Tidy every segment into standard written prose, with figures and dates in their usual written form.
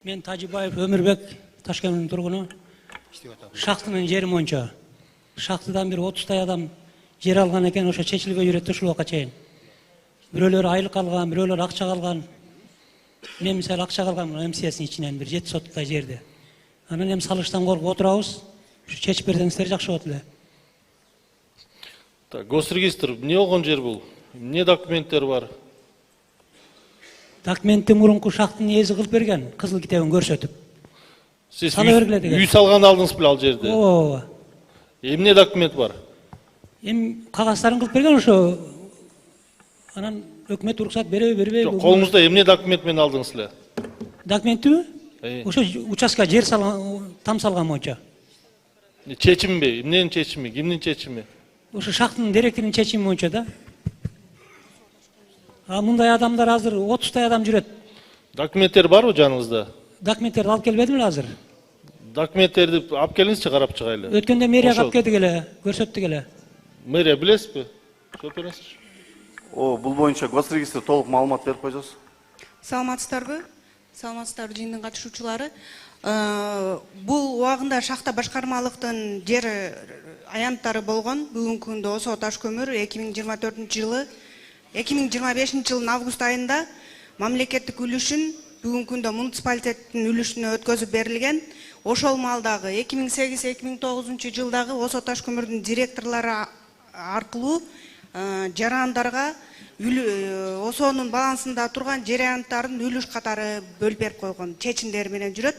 Мен Тажибаев Өмүрбек, Ташкенттин тургуну. Шахтынын жери боюнча. Шахтыдан бир 30 адам жер алган экен, ошо чечилбей жүрөт ушул убакка чейин. Бирөөлөр айлык алган, бирөөлөр акча алган. Мен мисалы акча алгам МССнин ичинен бир 7 сотуктай жерди. Анан эми салыштан коркуп отурабыз. Ушу чечип берсеңиздер жакшы болот эле. Так, госрегистр эмне болгон жер бул? Эмне документтер бар? Документти мурунку шахтынын ээси кылып берген, кызыл китебин көрсөтүп. Сиз үй салган алдыңыз беле ал жерде? Ооба. Эмне документ бар? Эми кагаздарын кылып берген ошо. Анан өкмөт уруксат береби, бербейби? Жок, колуңузда эмне документ менен алдыңыз эле? Документтиби? Ошо участка жер салган, там салган боюнча. Чечимби? Эмненин чечими? Кимдин чечими? Ошо шахтынын директорунун чечими боюнча да. А мындай адамдар азыр 30 адам жүрөт. Документтер барбы жаныңызда? Документтерди алып келбедим эле азыр. Документтерди алып келиңизчи, карап чыгайлы. Өткөндө мэрияга алып келдик эле, көрсөттүк эле. Мэрия билесизби? Жооп бериңизчи. Бул боюнча госрегистр толук маалымат берип койсоз. Саламатсыздарбы? Саламатсыздар жыйындын катышуучулары. Бул убагында шахта башкармалыктын жер аянттары болгон. Бүгүнкү күндө Осо Таш көмүр 2024-жылы 2025 жылдын август айында мамлекеттик үлүшүн бүгүнкү күндө муниципалитеттин үлүшүнө өткөзүп берилген. Ошол маалдагы 2008-2009 жылдагы Осо Таш көмүрдүн директорлору аркылуу жарандарга Осонун балансында турган жер аянттарын үлүш катары бөлүп берип койгон чечимдер менен жүрөт.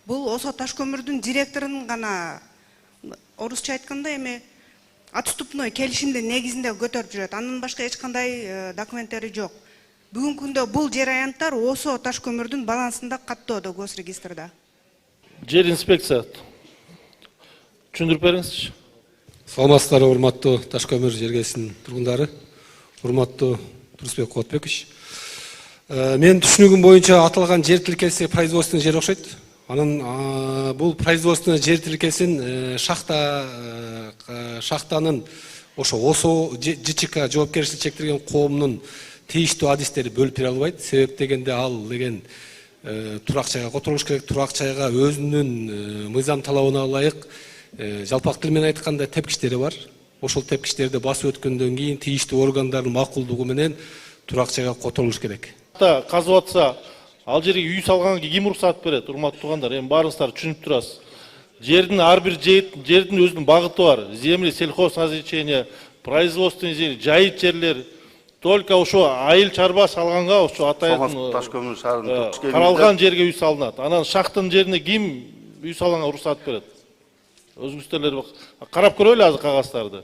Бул Осо Таш көмүрдүн директорунун гана орусча айтканда эми отступной келишимдин негизинде көтөрүп жүрөт. Андан башка эч кандай документтери жок. Бүгүнкү күндө бул жер аянттар Осо Таш көмүрдүн балансында каттоодо госрегистрда. Жер инспекция түшүндүрүп бериңизчи. Саламатсыздар, урматтуу Таш көмүр жергесинин тургундары, урматтуу Турусбек Куатбекович. Мен түшүнүгүм боюнча аталган жер тилкеси производственный жер окшойт. Анын бул производственный жер тилкесин шахтанын ошо Осо ЖЧК жоопкерчилик чектелген коомунун тийиштүү адистери бөлүп бере албайт. Себеп дегенде ал деген турак жайга которулуш керек, турак жайга өзүнүн мыйзам талабына ылайык жалпак тил менен айтканда тепкичтери бар. Ошол тепкичтерди басып өткөндөн кийин тийиштүү органдардын макулдугу менен турак жайга которулуш керек. Казып атса, ал жерге үй салганга ким уруксат берет, урматтуу туугандар? Эми баарыңыздар түшүнүп турасыз. Жердин ар бир жердин өзүнүн багыты бар. Земли, сельхозназначение, производственный жер, жайыт жерлер. Только ошо айыл чарба салганга ошо атайын Таш көмүр шаарынын каралган жерге үй салынат. Анан шахтын жерине ким үй салганга уруксат берет? Өзүңүздөр карап көрөлү азыр кагаздарды.